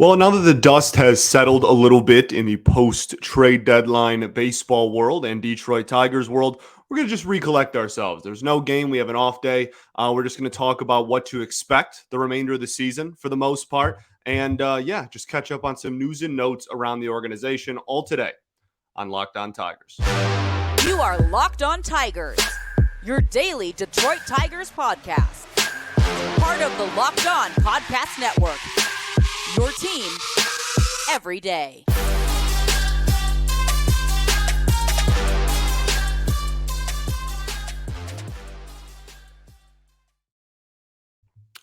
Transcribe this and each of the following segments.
Well, now that the dust has settled a little bit in the post-trade deadline baseball world and Detroit Tigers world, we're going to just recollect ourselves. There's no game. We have an off day. We're just going to talk about what to expect the remainder of the season for the most part. And just catch up on some news and notes around the organization all today on Locked On Tigers. You are Locked On Tigers, your daily Detroit Tigers podcast. Part of the Locked On Podcast Network. Your team every day.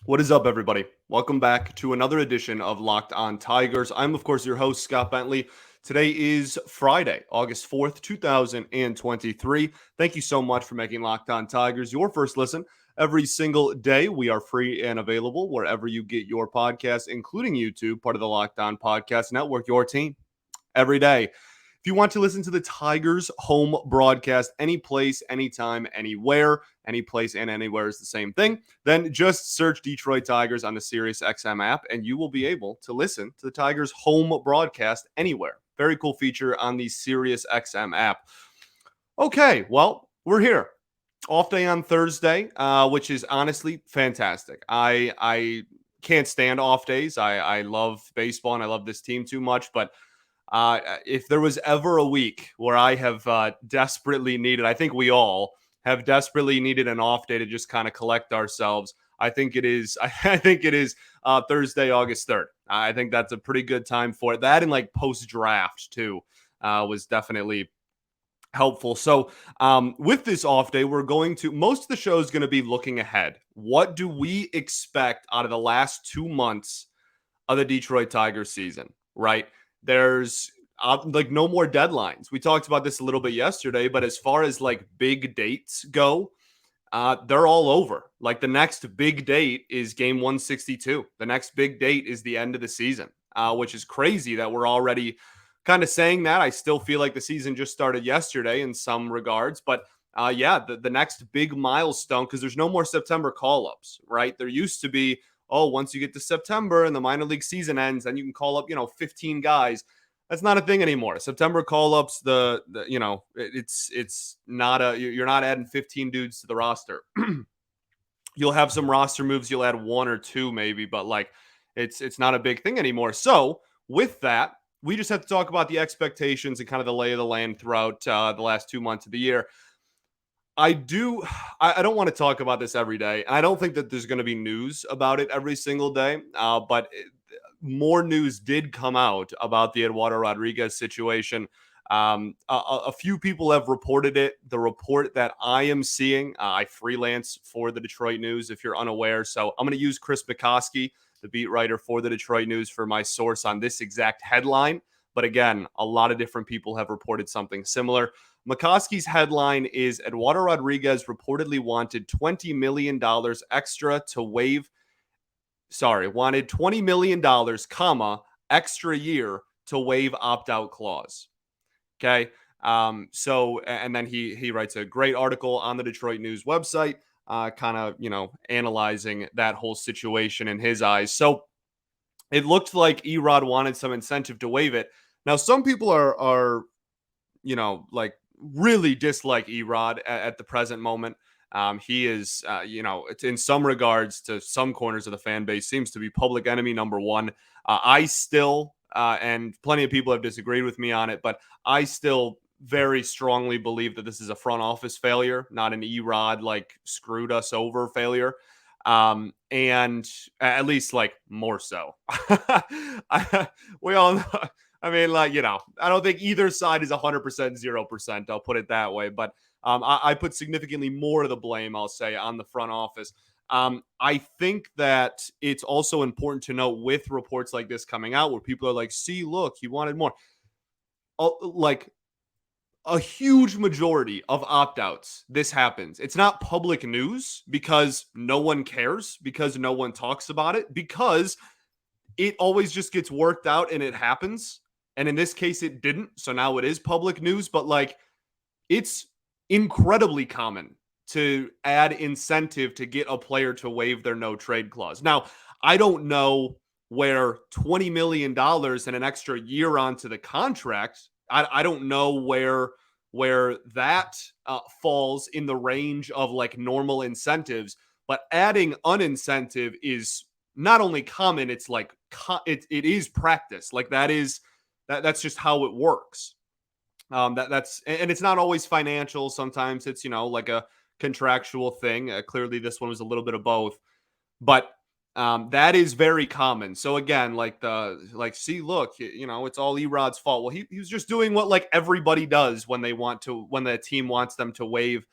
What is up, everybody? Welcome back to another edition of Locked On Tigers. I'm, of course, your host, Scott Bentley. Today is Friday, August 4th, 2023. Thank you so much for making Locked On Tigers your first listen every single day. We are free and available wherever you get your podcasts, including YouTube, part of the Locked On Podcast Network, your team every day. If you want to listen to the Tigers home broadcast any place, anytime, anywhere, any place and anywhere is the same thing, then just search Detroit Tigers on the SiriusXM app and you will be able to listen to the Tigers home broadcast anywhere. Very cool feature on the SiriusXM app. Okay, well, we're here. Off day on Thursday, which is honestly fantastic. I can't stand off days. I love baseball and I love this team too much, but if there was ever a week where I have desperately needed, I think we all have desperately needed an off day to just kind of collect ourselves. I think it is. I think it is Thursday, August 3rd. I think that's a pretty good time for it. That and like post draft too was definitely helpful. So with this off day, most of the show is going to be looking ahead. What do we expect out of the last 2 months of the Detroit Tigers season, right? There's like no more deadlines. We talked about this a little bit yesterday, but as far as like big dates go, they're all over. Like the next big date is game 162. The next big date is the end of the season, which is crazy that we're already kind of saying that. I still feel like the season just started yesterday in some regards, but the next big milestone, because there's no more September call-ups, right? There used to be, once you get to September and the minor league season ends, then you can call up, 15 guys. That's not a thing anymore. September call-ups, it's not you're not adding 15 dudes to the roster. You'll have some roster moves. You'll add one or two maybe, but like it's not a big thing anymore. So with that, we just have to talk about the expectations and kind of the lay of the land throughout the last 2 months of the year. I don't want to talk about this every day. And I don't think that there's going to be news about it every single day. But more news did come out about the Eduardo Rodriguez situation. A few people have reported it. The report that I am seeing, I freelance for the Detroit News, if you're unaware. So I'm going to use Chris McCoskey, the beat writer for the Detroit News, for my source on this exact headline. But again, a lot of different people have reported something similar. McCoskey's headline is Eduardo Rodriguez reportedly wanted $20 million extra to waive. Wanted $20 million, extra year to waive opt-out clause. Okay. And then he writes a great article on the Detroit News website, kind of, analyzing that whole situation in his eyes. So it looked like Erod wanted some incentive to waive it. Now, some people are like really dislike Erod at the present moment. He is, it's in some regards to some corners of the fan base, seems to be public enemy number one. I still, and plenty of people have disagreed with me on it, but I still very strongly believe that this is a front office failure, not an Erod like screwed us over failure. And at least like more so. We all know. I mean, like, I don't think either side is 100%, 0%. I'll put it that way. But I put significantly more of the blame, I'll say, on the front office. I think that it's also important to note with reports like this coming out where people are like, see, look, he wanted more. Like a huge majority of opt-outs, this happens. It's not public news because no one cares, because no one talks about it, because it always just gets worked out and it happens. And in this case, it didn't. So now it is public news, but like it's incredibly common to add incentive to get a player to waive their no trade clause. Now, I don't know where $20 million and an extra year onto the contract, I don't know where that falls in the range of like normal incentives, but adding unincentive is not only common, it's like it is practice. Like that's just how it works. That's and it's not always financial. Sometimes it's like a contractual thing. Clearly, this one was a little bit of both, but that is very common. So again, see, look, it's all Erod's fault. Well, he was just doing what like everybody does when the team wants them to waive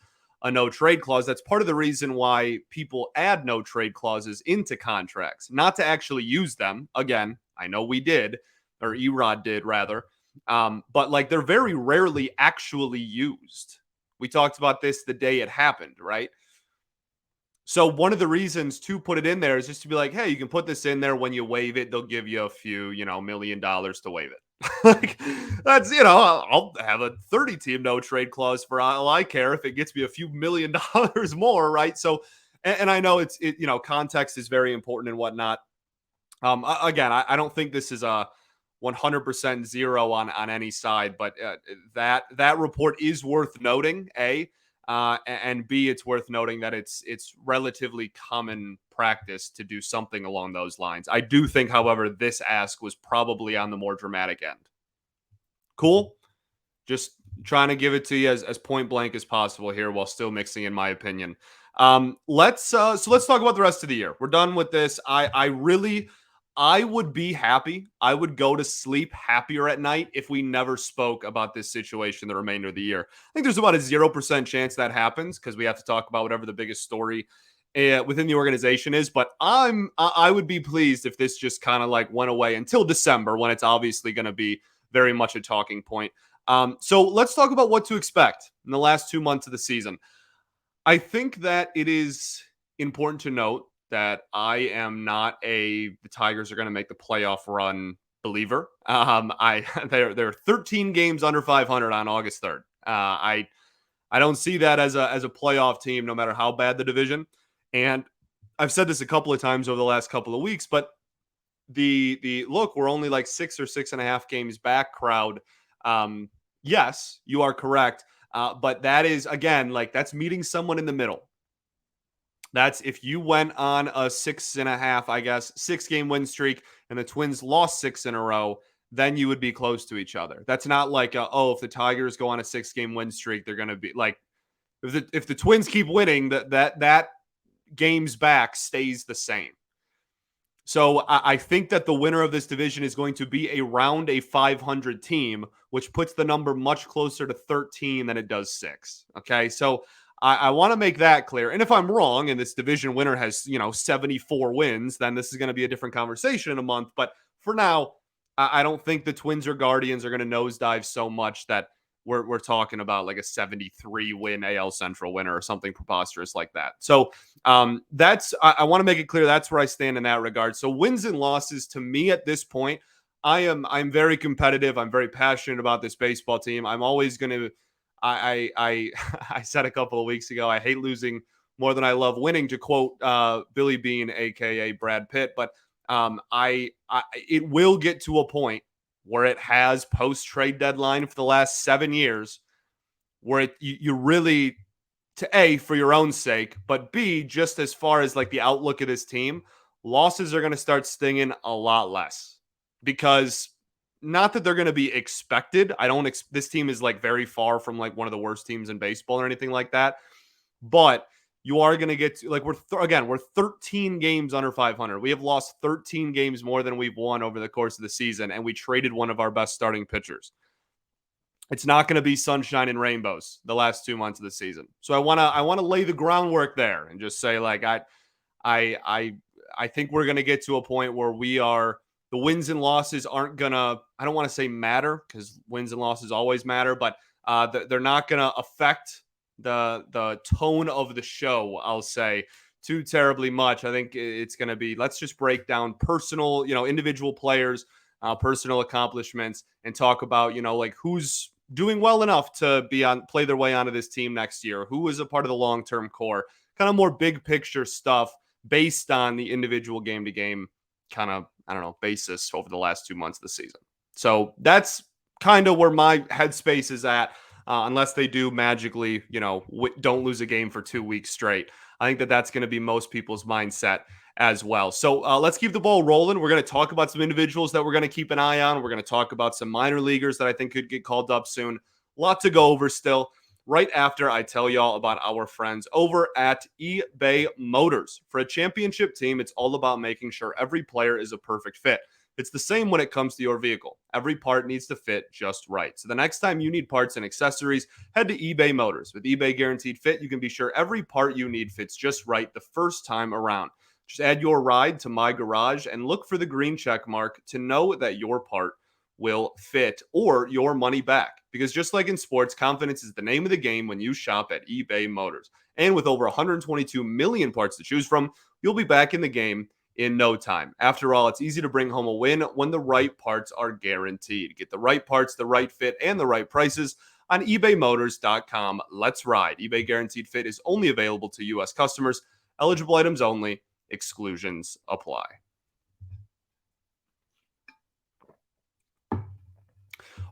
a no trade clause. That's part of the reason why people add no trade clauses into contracts, not to actually use them. Again, I know we did, or Erod did rather, but like they're very rarely actually used. We talked about this the day it happened, right? So one of the reasons to put it in there is just to be like, hey, you can put this in there. When you waive it, they'll give you a few, $1 million to waive it. Like that's, I'll have a 30 team no trade clause for all I care if it gets me a few $1 million more, right? So, and I know context is very important and whatnot. Again, I don't think this is a 100% zero on any side, but that report is worth noting, A. And B, it's worth noting that it's relatively common practice to do something along those lines. I do think, however, this ask was probably on the more dramatic end. Cool? Just trying to give it to you as point blank as possible here while still mixing in my opinion. Let's talk about the rest of the year. We're done with this. I would be happy. I would go to sleep happier at night if we never spoke about this situation the remainder of the year. I think there's about a 0% chance that happens because we have to talk about whatever the biggest story within the organization is. But I would be pleased if this just kind of like went away until December, when it's obviously going to be very much a talking point. So let's talk about what to expect in the last 2 months of the season. I think that it is important to note that I am not the Tigers are going to make the playoff run believer. They're 13 games under 500 on August 3rd. I don't see that as a playoff team, no matter how bad the division. And I've said this a couple of times over the last couple of weeks, but the look, we're only like 6 or 6.5 games back crowd. Yes, you are correct. But that is, again, like that's meeting someone in the middle. That's if you went on a 6-game win streak and the Twins lost 6 in a row, then you would be close to each other. That's not like, if the Tigers go on a 6-game win streak, they're going to be like, if the Twins keep winning, that games back stays the same. So I think that the winner of this division is going to be around a 500 team, which puts the number much closer to 13 than it does 6. Okay, so I want to make that clear. And if I'm wrong and this division winner has, 74 wins, then this is going to be a different conversation in a month. But for now, I don't think the Twins or Guardians are going to nosedive so much that we're talking about like a 73-win AL Central winner or something preposterous like that. So I want to make it clear that's where I stand in that regard. So wins and losses to me at this point, I'm very competitive. I'm very passionate about this baseball team. I'm always going to. I said a couple of weeks ago, I hate losing more than I love winning, to quote Billy Beane, aka Brad Pitt. But it will get to a point where it has post-trade deadline for the last 7 years, where you really, to A, for your own sake, but B, just as far as like the outlook of this team, losses are going to start stinging a lot less, because not that they're going to be expected. This team is like very far from like one of the worst teams in baseball or anything like that. But you are going to get to, like, we're 13 games under 500. We have lost 13 games more than we've won over the course of the season, and we traded one of our best starting pitchers. It's not going to be sunshine and rainbows the last 2 months of the season. So I want to lay the groundwork there and just say, like, I think we're going to get to a point where the wins and losses aren't going to, I don't want to say matter, because wins and losses always matter, but they're not going to affect the tone of the show, I'll say, too terribly much. I think it's going to be, let's just break down personal, individual players, personal accomplishments, and talk about, like, who's doing well enough to play their way onto this team next year, who is a part of the long-term core, kind of more big picture stuff based on the individual game-to-game kind of basis over the last 2 months of the season. So that's kind of where my headspace is at, unless they do magically, don't lose a game for 2 weeks straight. I think that that's going to be most people's mindset as well. So let's keep the ball rolling. We're going to talk about some individuals that we're going to keep an eye on. We're going to talk about some minor leaguers that I think could get called up soon. A lot to go over still. Right after I tell y'all about our friends over at eBay Motors. For a championship team, it's all about making sure every player is a perfect fit. It's the same when it comes to your vehicle. Every part needs to fit just right. So the next time you need parts and accessories, head to eBay Motors. With eBay Guaranteed Fit, you can be sure every part you need fits just right the first time around. Just add your ride to My Garage and look for the green check mark to know that your part will fit or your money back. Because just like in sports, confidence is the name of the game when you shop at eBay Motors. And with over 122 million parts to choose from, you'll be back in the game in no time. After all, it's easy to bring home a win when the right parts are guaranteed. Get the right parts, the right fit, and the right prices on ebaymotors.com. Let's ride. eBay Guaranteed Fit is only available to U.S. customers. Eligible items only. Exclusions apply.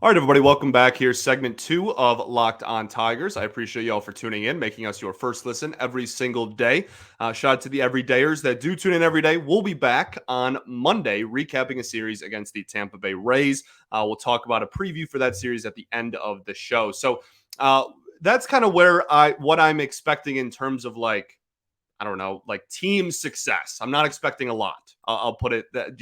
All right, everybody, welcome back here. Segment 2 of Locked On Tigers. I appreciate you all for tuning in, making us your first listen every single day. Shout out to the everydayers that do tune in every day. We'll be back on Monday recapping a series against the Tampa Bay Rays. We'll talk about a preview for that series at the end of the show. So that's kind of where what I'm expecting in terms of team success. I'm not expecting a lot. I'll put it that,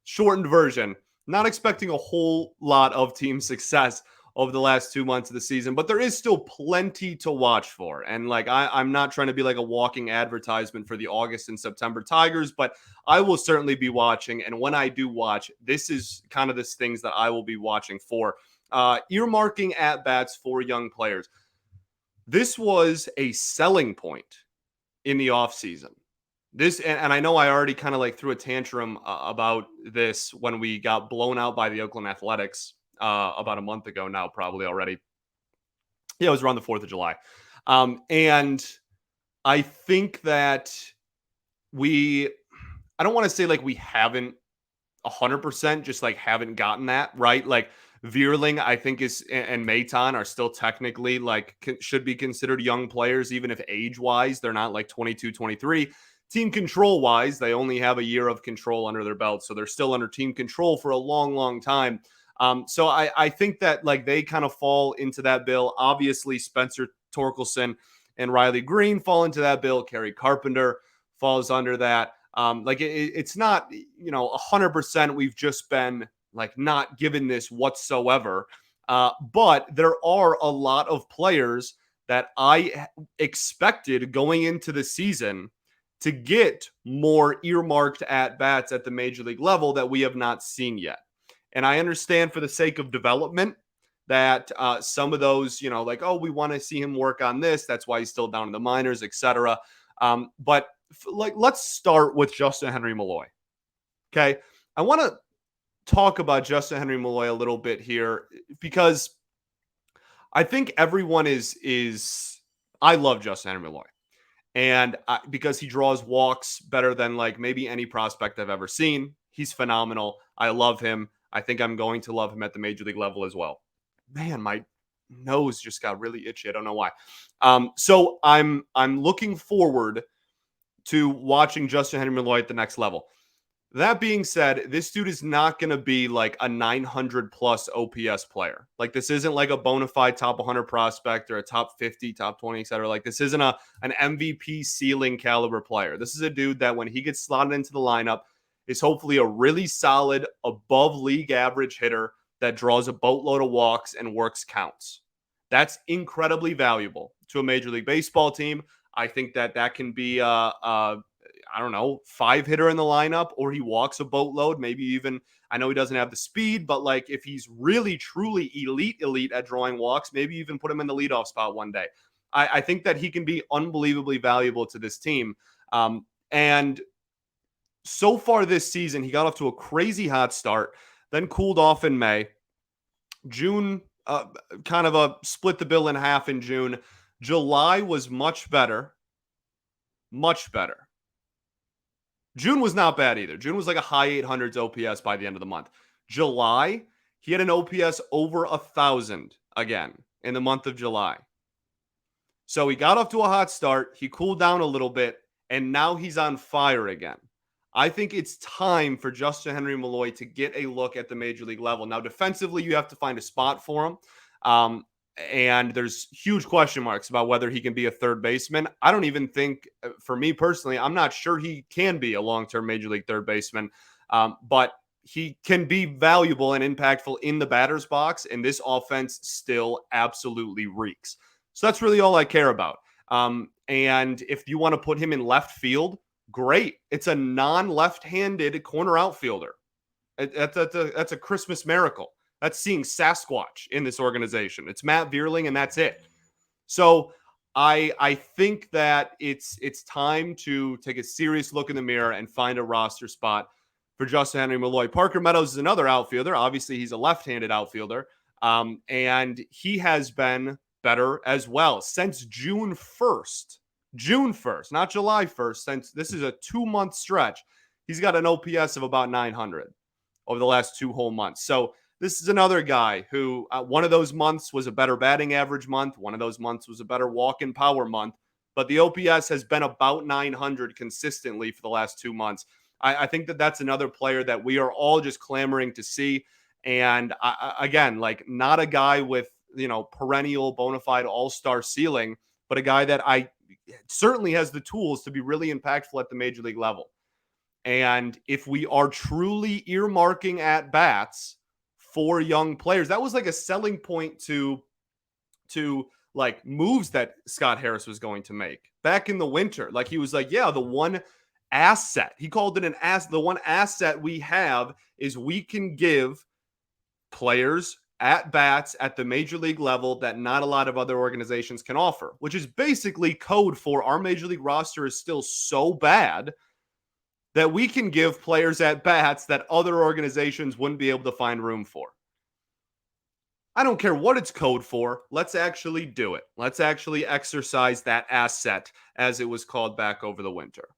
shortened version. Not expecting a whole lot of team success over the last 2 months of the season, but there is still plenty to watch for. And I'm not trying to be like a walking advertisement for the August and September Tigers, but I will certainly be watching. And when I do watch, this is kind of the things that I will be watching for. Earmarking at bats for young players. This was a selling point in the offseason. This, and I know I already kind of threw a tantrum about this when we got blown out by the Oakland Athletics about a month ago now, probably already. Yeah, it was around the 4th of July. And I think that I don't want to say we haven't 100%, just haven't gotten that, right? Vierling, I think, and Maton are still technically should be considered young players, even if age-wise, they're not 22, 23. Team control-wise, they only have a year of control under their belt, so they're still under team control for a long, long time. So I think that they kind of fall into that bill. Obviously, Spencer Torkelson and Riley Green fall into that bill. Kerry Carpenter falls under that. It's not 100%. We've just been not given this whatsoever. But there are a lot of players that I expected going into the season to get more earmarked at bats at the major league level that we have not seen yet. And I understand for the sake of development that some of those, we want to see him work on this. That's why he's still down in the minors, etc. But let's start with Justin Henry Malloy. Okay. I want to talk about Justin Henry Malloy a little bit here because I think everyone I love Justin Henry Malloy. And because he draws walks better than maybe any prospect I've ever seen. He's phenomenal. I love him. I think I'm going to love him at the major league level as well. Man, my nose just got really itchy. I don't know why. So I'm looking forward to watching Justin Henry Malloy at the next level. That being said, this dude is not going to be a 900 plus OPS player. This isn't a bona fide top 100 prospect or a top 50, top 20, etc. This isn't an MVP ceiling caliber player. This is a dude that when he gets slotted into the lineup is hopefully a really solid above league average hitter that draws a boatload of walks and works counts. That's incredibly valuable to a Major League Baseball team. I think that can be I don't know, 5-hitter in the lineup, or he walks a boatload, maybe even, I know he doesn't have the speed, but if he's really, truly elite at drawing walks, maybe even put him in the leadoff spot one day. I think that he can be unbelievably valuable to this team. And so far this season, he got off to a crazy hot start, then cooled off in May. June, kind of a split the bill in half in June. July was much better. Much better. June was not bad either. June was like a high 800s OPS by the end of the month. July, he had an OPS over 1,000 again in the month of July. So he got off to a hot start. He cooled down a little bit, and now he's on fire again. I think it's time for Justin Henry Malloy to get a look at the major league level. Now, defensively, you have to find a spot for him. And there's huge question marks about whether he can be a third baseman. I don't even think, for me personally, I'm not sure he can be a long-term major league third baseman. But he can be valuable and impactful in the batter's box, and this offense still absolutely reeks. So that's really all I care about. And if you want to put him in left field, great. It's a non-left-handed corner outfielder. That's a Christmas miracle. That's seeing Sasquatch in this organization. It's Matt Vierling, and that's it. So I think that it's time to take a serious look in the mirror and find a roster spot for Justin Henry Malloy. Parker Meadows is another outfielder. Obviously, he's a left-handed outfielder, and he has been better as well since June 1st. June 1st, not July 1st, since this is a 2-month stretch. He's got an OPS of about 900 over the last 2 whole months. So this is another guy who one of those months was a better batting average month. One of those months was a better walk-in power month. But the OPS has been about 900 consistently for the last 2 months. I think that that's another player that we are all just clamoring to see. And again, like not a guy with, perennial bona fide all-star ceiling, but a guy that I certainly has the tools to be really impactful at the major league level. And if we are truly earmarking at bats for young players, that was like a selling point to like moves that Scott Harris was going to make back in the winter. Like he was like, yeah, the one asset, he called it the one asset we have is we can give players at bats at the major league level that not a lot of other organizations can offer, which is basically code for our major league roster is still so bad that we can give players at bats that other organizations wouldn't be able to find room for. I don't care what it's code for. Let's actually do it. Let's actually exercise that asset, as it was called back over the winter.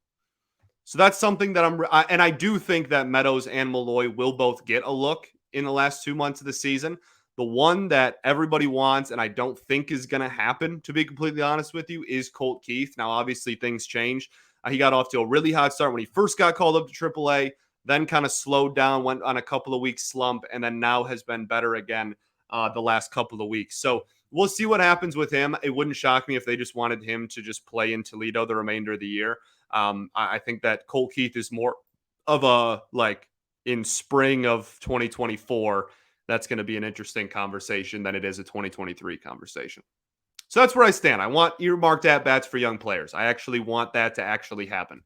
So that's something that and I do think that Meadows and Malloy will both get a look in the last 2 months of the season. The one that everybody wants, and I don't think is going to happen, to be completely honest with you, is Colt Keith. Now, obviously, things change. He got off to a really hot start when he first got called up to AAA, then kind of slowed down, went on a couple of weeks slump, and then now has been better again the last couple of weeks. So we'll see what happens with him. It wouldn't shock me if they just wanted him to just play in Toledo the remainder of the year. I think that Colt Keith is more of a, like, in spring of 2024, that's going to be an interesting conversation than it is a 2023 conversation. So that's where I stand. I want earmarked at-bats for young players. I actually want that to actually happen.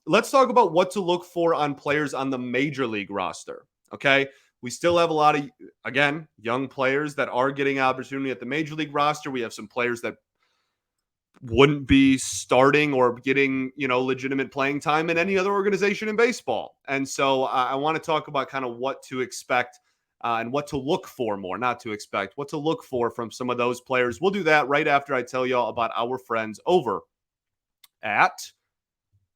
Let's talk about what to look for on players on the major league roster, okay? We still have a lot of, again, young players that are getting opportunity at the major league roster. We have some players that wouldn't be starting or getting, legitimate playing time in any other organization in baseball. And so I want to talk about kind of what to expect and what to look for more, not to expect, what to look for from some of those players. We'll do that right after I tell y'all about our friends over at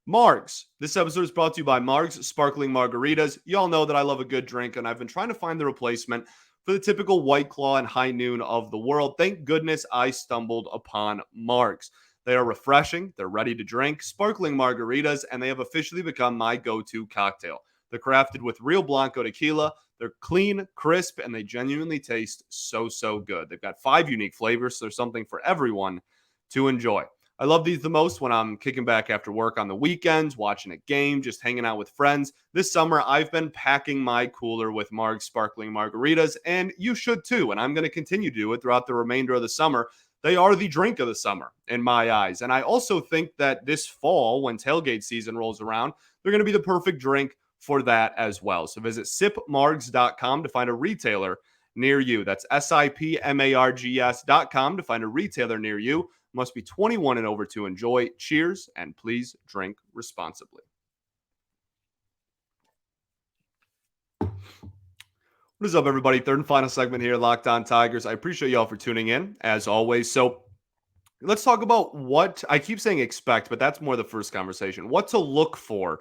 Margs. This episode is brought to you by Margs Sparkling Margaritas. Y'all know that I love a good drink, and I've been trying to find the replacement for the typical White Claw and High Noon of the world. Thank goodness I stumbled upon Margs. They are refreshing, they're ready to drink, sparkling margaritas, and they have officially become my go-to cocktail. They're crafted with real Blanco tequila. They're clean, crisp, and they genuinely taste so, so good. They've got 5 unique flavors, so there's something for everyone to enjoy. I love these the most when I'm kicking back after work on the weekends, watching a game, just hanging out with friends. This summer, I've been packing my cooler with Marg's sparkling margaritas, and you should too, and I'm going to continue to do it throughout the remainder of the summer. They are the drink of the summer in my eyes, and I also think that this fall, when tailgate season rolls around, they're going to be the perfect drink for that as well. So visit sipmargs.com to find a retailer near you. That's SIPMARGS.com to find a retailer near you. Must be 21 and over to enjoy. Cheers, and please drink responsibly. What is up, everybody? Third and final segment here, Locked On Tigers. I appreciate y'all for tuning in, as always. So let's talk about what I keep saying expect, but that's more the first conversation. What to look for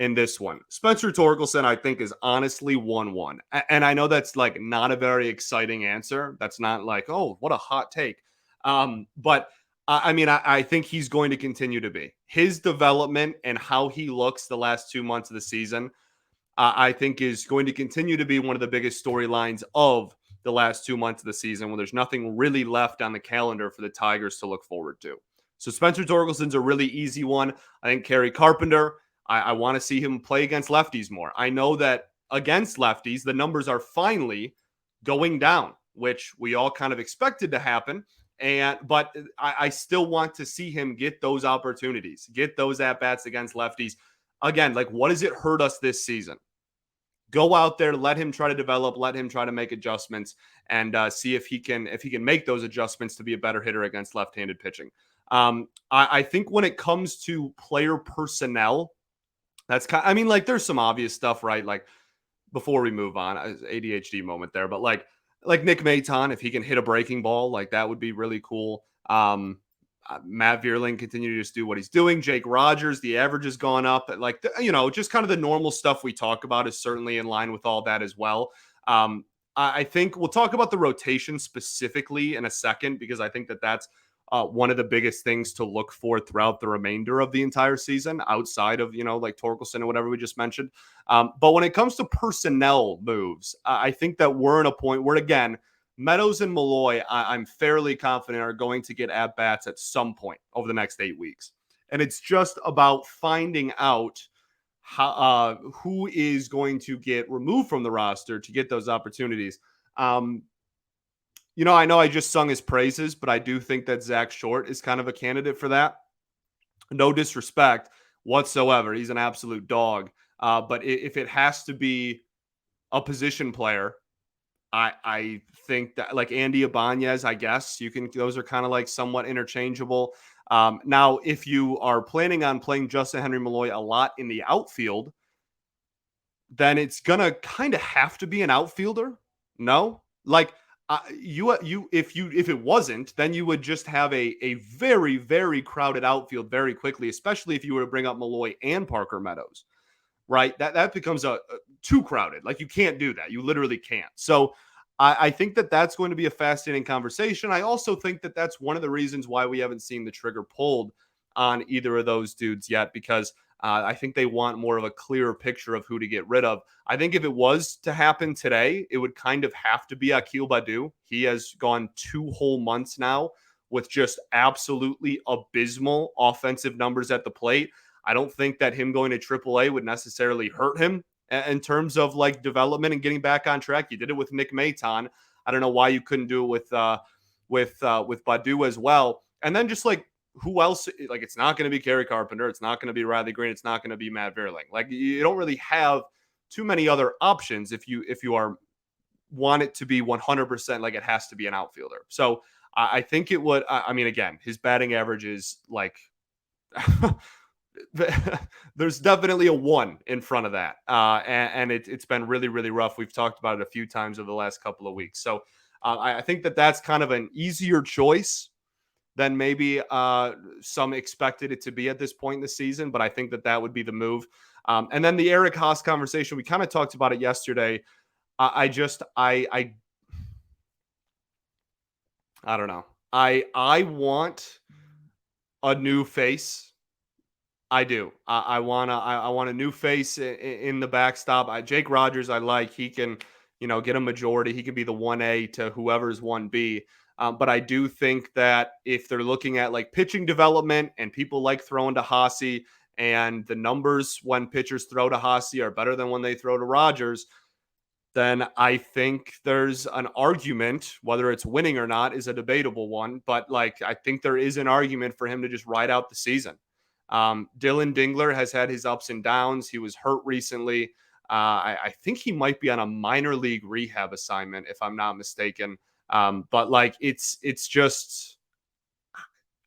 in this one. Spencer Torkelson, I think, is honestly 1-1. And I know that's like not a very exciting answer. That's not like, oh, what a hot take. But I mean, I think he's going to continue to be. His development and how he looks the last 2 months of the season, I think is going to continue to be one of the biggest storylines of the last 2 months of the season when there's nothing really left on the calendar for the Tigers to look forward to. So Spencer Torkelson's a really easy one. I think Kerry Carpenter, I want to see him play against lefties more. I know that against lefties, the numbers are finally going down, which we all kind of expected to happen. But I still want to see him get those opportunities, get those at-bats against lefties. Again, like, what does it hurt us this season? Go out there, let him try to develop, let him try to make adjustments, and see if he can make those adjustments to be a better hitter against left-handed pitching. I think when it comes to player personnel, that's I mean, like, there's some obvious stuff, right? Like, before we move on, ADHD moment there, but like Nick Maton, if he can hit a breaking ball, like that would be really cool. Matt Vierling continue to just do what he's doing. Jake Rogers, the average has gone up. Like, just kind of the normal stuff we talk about is certainly in line with all that as well. I think we'll talk about the rotation specifically in a second, because I think that that's one of the biggest things to look for throughout the remainder of the entire season, outside of, like Torkelson and whatever we just mentioned. But when it comes to personnel moves, I think that we're in a point where, again, Meadows and Malloy, I'm fairly confident, are going to get at-bats at some point over the next 8 weeks. And it's just about finding out who is going to get removed from the roster to get those opportunities. I know I just sung his praises, but I do think that Zach Short is kind of a candidate for that. No disrespect whatsoever. He's an absolute dog. But if it has to be a position player, I think that, like, Andy Ibanez, I guess those are kind of like somewhat interchangeable. Now, if you are planning on playing Justin Henry Malloy a lot in the outfield, then it's gonna kind of have to be an outfielder. No, like, if it wasn't, then you would just have a very, very crowded outfield very quickly, especially if you were to bring up Malloy and Parker Meadows. Right, that becomes a too crowded. Like, you can't do that. You literally can't. So I think that that's going to be a fascinating conversation. I also think that that's one of the reasons why we haven't seen the trigger pulled on either of those dudes yet, because I think they want more of a clearer picture of who to get rid of. I think if it was to happen today, it would kind of have to be Akil Baddoo. He has gone 2 whole months now with just absolutely abysmal offensive numbers at the plate. I don't think that him going to AAA would necessarily hurt him in terms of, like, development and getting back on track. You did it with Nick Maton. I don't know why you couldn't do it with Baddoo as well. And then just, like, who else? Like, it's not going to be Kerry Carpenter. It's not going to be Riley Green. It's not going to be Matt Vierling. Like, you don't really have too many other options if you want it to be 100%. Like, it has to be an outfielder. So I think it would. I mean, again, his batting average is like. There's definitely a 1 in front of that. And it's been really, really rough. We've talked about it a few times over the last couple of weeks. So I think that that's kind of an easier choice than maybe some expected it to be at this point in the season. But I think that that would be the move. And then the Eric Haas conversation, we kind of talked about it yesterday. I don't know. I want a new face. I do. I want a new face in the backstop. Jake Rogers, I like. He can, get a majority. He can be the 1A to whoever's 1B. But I do think that if they're looking at, like, pitching development, and people like throwing to Hossie, and the numbers when pitchers throw to Hossie are better than when they throw to Rogers, then I think there's an argument. Whether it's winning or not is a debatable one. But, like, I think there is an argument for him to just ride out the season. Dylan Dingler has had his ups and downs. He was hurt recently. I think he might be on a minor league rehab assignment, if I'm not mistaken. But, like, it's just,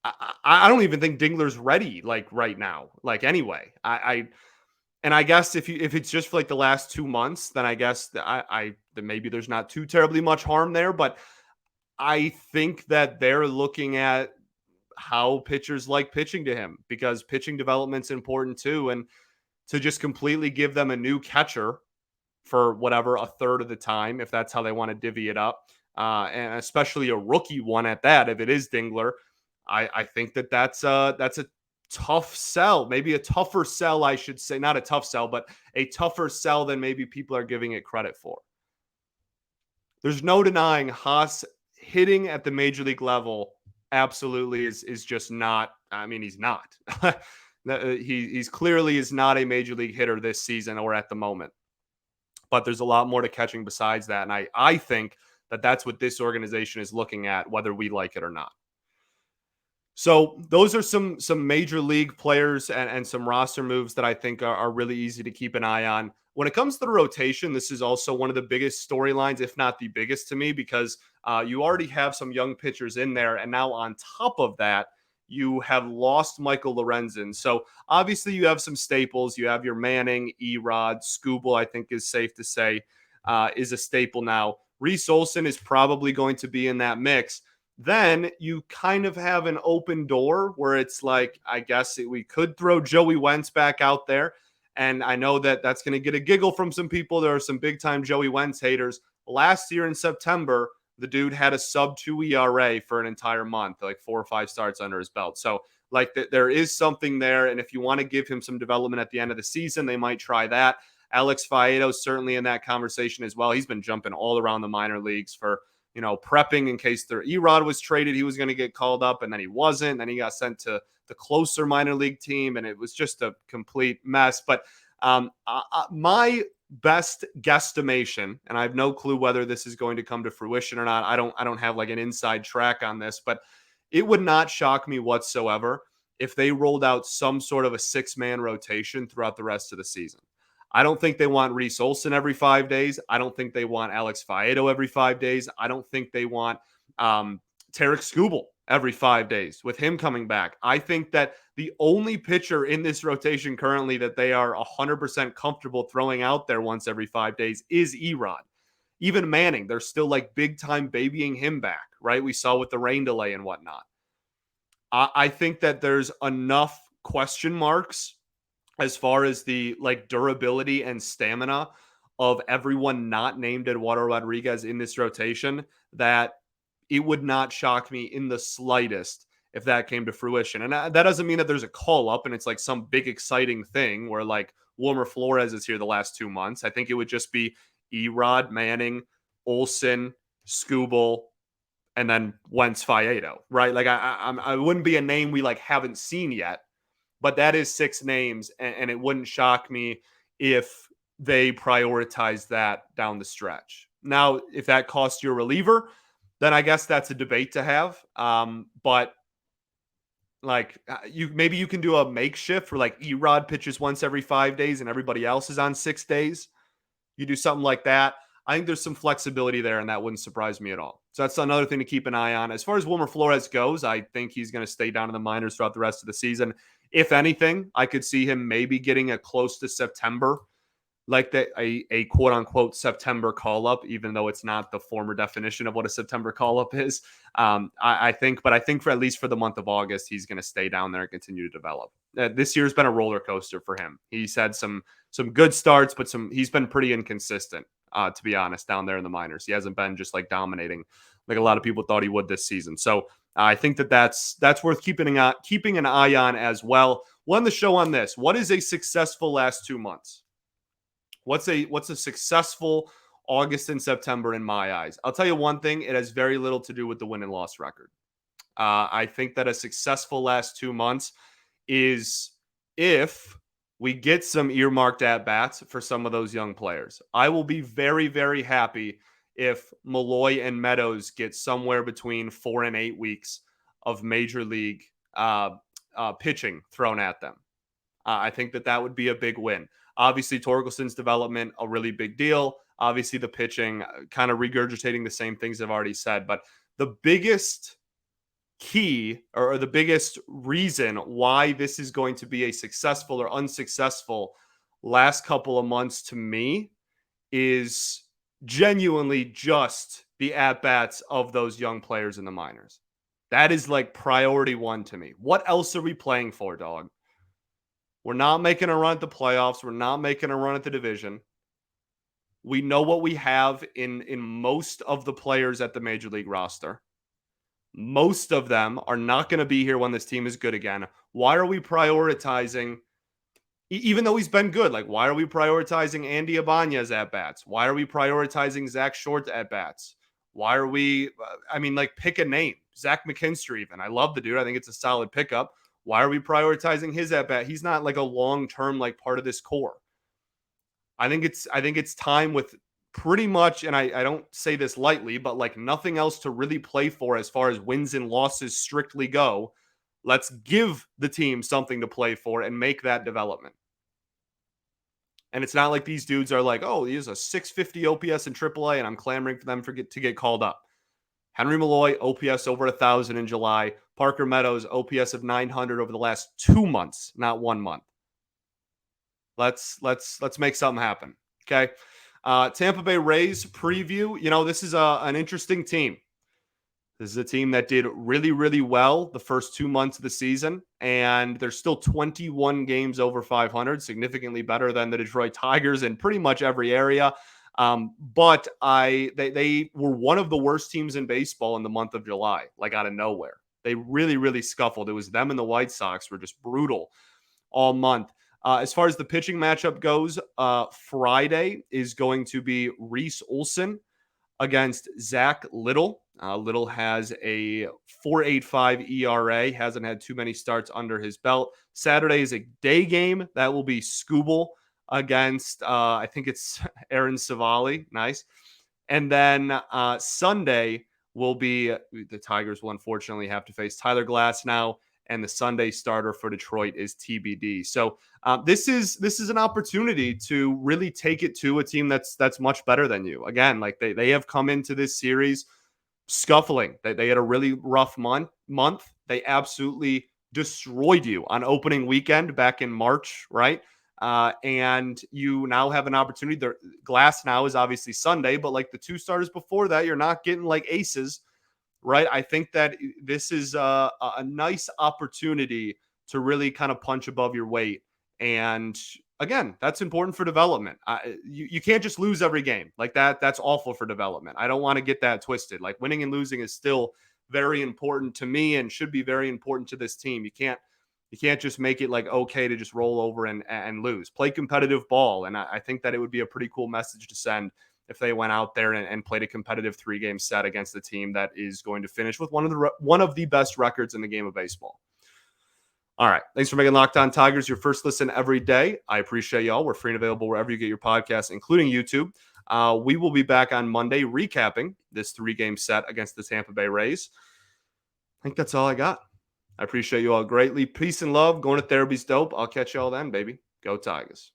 I don't even think Dingler's ready, like, right now. Like, anyway, and I guess if it's just for, like, the last 2 months, then I guess then maybe there's not too terribly much harm there. But I think that they're looking at how pitchers like pitching to him, because pitching development's important too. And to just completely give them a new catcher for whatever, a third of the time, if that's how they want to divvy it up. And especially a rookie one at that, if it is Dingler, I think that's a tough sell, maybe a tougher sell, I should say, not a tough sell, but a tougher sell than maybe people are giving it credit for. There's no denying Haas hitting at the major league level absolutely is just not. I mean, he's not. He's clearly is not a major league hitter this season or at the moment. But there's a lot more to catching besides that. And I think that that's what this organization is looking at, whether we like it or not. So those are some major league players and some roster moves that I think are really easy to keep an eye on. When it comes to the rotation, this is also one of the biggest storylines, if not the biggest to me, because you already have some young pitchers in there. And now on top of that, you have lost Michael Lorenzen. So obviously you have some staples. You have your Manning, Erod, Skubal, I think is safe to say, is a staple now. Reese Olson is probably going to be in that mix. Then you kind of have an open door where it's like, I guess we could throw Joey Wentz back out there. And I know that that's going to get a giggle from some people. There are some big time Joey Wentz haters. Last year in September, the dude had a sub-2 ERA for an entire month, like 4 or 5 starts under his belt. So like there is something there. And if you want to give him some development at the end of the season, they might try that. Alex Faedo certainly in that conversation as well. He's been jumping all around the minor leagues for, prepping in case their Erod was traded. He was going to get called up, and then he wasn't. Then he got sent to the closer minor league team, and it was just a complete mess. But my best guesstimation, and I have no clue whether this is going to come to fruition or not. I don't have like an inside track on this, but it would not shock me whatsoever if they rolled out some sort of a 6-man rotation throughout the rest of the season. I don't think they want Reese Olson every 5 days. I don't think they want Alex Faedo every 5 days. I don't think they want Tarek Skubal every 5 days with him coming back. I think that the only pitcher in this rotation currently that they are 100% comfortable throwing out there once every 5 days is Erod. Even Manning, they're still like big time babying him back, right? We saw with the rain delay and whatnot. I think that there's enough question marks as far as the like durability and stamina of everyone not named Eduardo Rodriguez in this rotation that it would not shock me in the slightest if that came to fruition. And that doesn't mean that there's a call up and it's like some big exciting thing where like Wilmer Flores is here the last 2 months. I think it would just be Erod, Manning, Olson, Skubal, and then Wentz, Faedo, right? Like I wouldn't be a name we like haven't seen yet. But that is 6 names, and it wouldn't shock me if they prioritize that down the stretch. Now, if that costs you a reliever, then I guess that's a debate to have. But like maybe you can do a makeshift where like Erod pitches once every 5 days and everybody else is on 6 days. You do something like that. I think there's some flexibility there, and that wouldn't surprise me at all. So that's another thing to keep an eye on. As far as Wilmer Flores goes, I think he's going to stay down in the minors throughout the rest of the season. If anything, I could see him maybe getting a close to September, like a quote unquote September call up, even though it's not the former definition of what a September call up is. I think for at least for the month of August, he's going to stay down there and continue to develop. This year's been a roller coaster for him. He's had some good starts, but he's been pretty inconsistent, to be honest, down there in the minors. He hasn't been just like dominating like a lot of people thought he would this season. So I think that's worth keeping an eye on as well. We'll end the show on this. What is a successful last 2 months? What's a successful August and September in my eyes? I'll tell you one thing. It has very little to do with the win and loss record. I think that a successful last 2 months is if we get some earmarked at-bats for some of those young players. I will be very, very happy if Malloy and Meadows get somewhere between 4 and 8 weeks of major league pitching thrown at them. I think that would be a big win. Obviously, Torkelson's development, a really big deal. Obviously, the pitching, kind of regurgitating the same things I've already said. But the biggest key or the biggest reason why this is going to be a successful or unsuccessful last couple of months to me is genuinely just the at-bats of those young players in the minors. That is like priority one to me. What else are we playing for, dog? We're not making a run at the playoffs. We're not making a run at the division. We know what we have in most of the players at the major league roster. Most of them are not going to be here when this team is good again. Why are we prioritizing, even though he's been good, like why are we prioritizing Andy Ibanez at bats? Why are we prioritizing Zach Short at bats? Why are we, like pick a name. Zach McKinstry even. I love the dude. I think it's a solid pickup. Why are we prioritizing his at bat? He's not like a long-term like part of this core. I think it's time with pretty much, and I don't say this lightly, but like nothing else to really play for as far as wins and losses strictly go. Let's give the team something to play for and make that development. And it's not like these dudes are like, oh, he has a 650 OPS in AAA, and I'm clamoring for them to get called up. Henry Malloy, OPS over 1,000 in July. Parker Meadows, OPS of 900 over the last 2 months, not 1 month. Let's make something happen. Okay. Tampa Bay Rays preview. This is an interesting team. This is a team that did really, really well the first 2 months of the season, and they're still 21 games over 500, significantly better than the Detroit Tigers in pretty much every area. But they were one of the worst teams in baseball in the month of July, like out of nowhere. They really, really scuffled. It was them and the White Sox were just brutal all month. As far as the pitching matchup goes, Friday is going to be Reese Olson against Zach Little. Little has a 4.85 ERA, hasn't had too many starts under his belt. Saturday is a day game. That will be Skubal against, I think it's Aaron Savali. Nice. And then Sunday will be, the Tigers will unfortunately have to face Tyler Glass now, and the Sunday starter for Detroit is TBD. So this is an opportunity to really take it to a team that's much better than you. Again, like they have come into this series scuffling. They had a really rough month. They absolutely destroyed you on opening weekend back in March, right? And you now have an opportunity. The Glass now is obviously Sunday, but like the two starters before that, you're not getting like aces, right? I think that this is a nice opportunity to really kind of punch above your weight. And again, that's important for development. You can't just lose every game like that. That's awful for development. I don't want to get that twisted. Like winning and losing is still very important to me and should be very important to this team. You can't just make it like okay to just roll over and lose. Play competitive ball. And I think that it would be a pretty cool message to send if they went out there and played a competitive 3-game set against a team that is going to finish with one of the best records in the game of baseball. All right. Thanks for making Locked On Tigers your first listen every day. I appreciate y'all. We're free and available wherever you get your podcasts, including YouTube. We will be back on Monday recapping this 3-game set against the Tampa Bay Rays. I think that's all I got. I appreciate you all greatly. Peace and love. Going to therapy's dope. I'll catch y'all then, baby. Go Tigers.